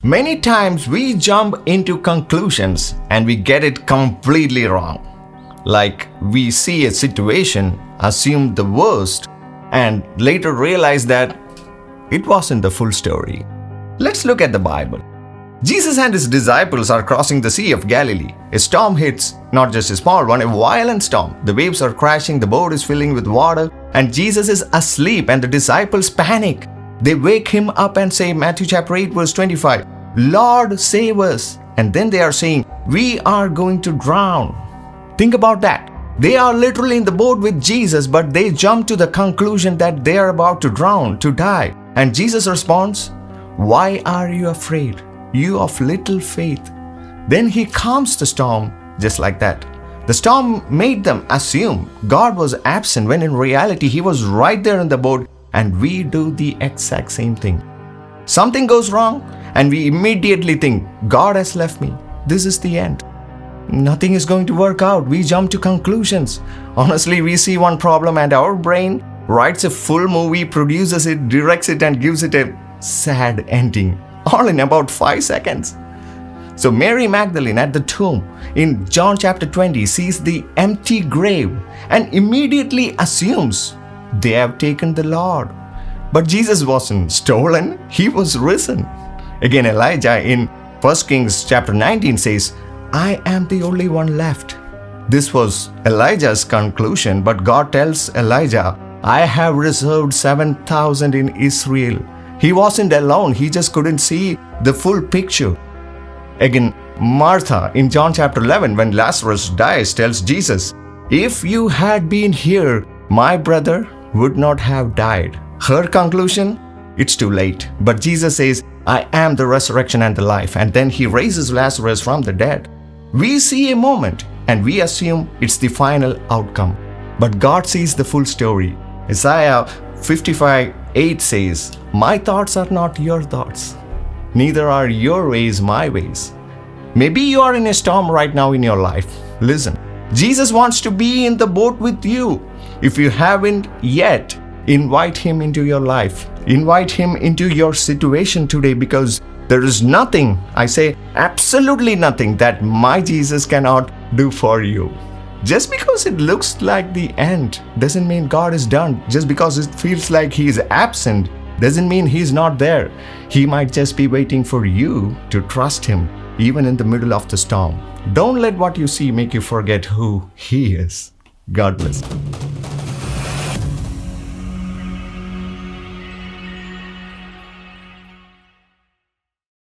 Many times we jump into conclusions and we get it completely wrong. Like we see a situation, assume the worst, and later realize that it wasn't the full story. Let's look at the Bible. Jesus and his disciples are crossing the Sea of Galilee. A storm hits, not just a small one, a violent storm. The waves are crashing, the boat is filling with water, and Jesus is asleep and the disciples panic. They wake him up and say, Matthew chapter 8 verse 25, Lord, save us. And then they are saying, we are going to drown. Think about that. They are literally in the boat with Jesus, but they jump to the conclusion that they are about to drown, to die. And Jesus responds, why are you afraid, you of little faith? Then he calms the storm just like that. The storm made them assume God was absent when in reality he was right there in the boat, and we do the exact same thing. Something goes wrong and we immediately think, God has left me. This is the end. Nothing is going to work out. We jump to conclusions. Honestly, we see one problem and our brain writes a full movie, produces it, directs it, and gives it a sad ending, all in about 5 seconds. So Mary Magdalene at the tomb in John chapter 20 sees the empty grave and immediately assumes they have taken the Lord. But Jesus wasn't stolen, he was risen. Again, Elijah in 1 Kings chapter 19 says, I am the only one left. This was Elijah's conclusion, but God tells Elijah, I have reserved 7,000 in Israel. He wasn't alone, he just couldn't see the full picture. Again, Martha in John chapter 11, when Lazarus dies, tells Jesus, if you had been here, my brother would not have died. Her conclusion, it's too late. But Jesus says, I am the resurrection and the life. And then he raises Lazarus from the dead. We see a moment and we assume it's the final outcome. But God sees the full story. Isaiah 55:8 says, my thoughts are not your thoughts, neither are your ways my ways. Maybe you are in a storm right now in your life. Listen, Jesus wants to be in the boat with you. If you haven't yet, invite him into your life. Invite him into your situation today, because there is nothing, I say absolutely nothing, that my Jesus cannot do for you. Just because it looks like the end doesn't mean God is done. Just because it feels like he is absent doesn't mean he's not there. He might just be waiting for you to trust him, even in the middle of the storm. Don't let what you see make you forget who he is. God bless you.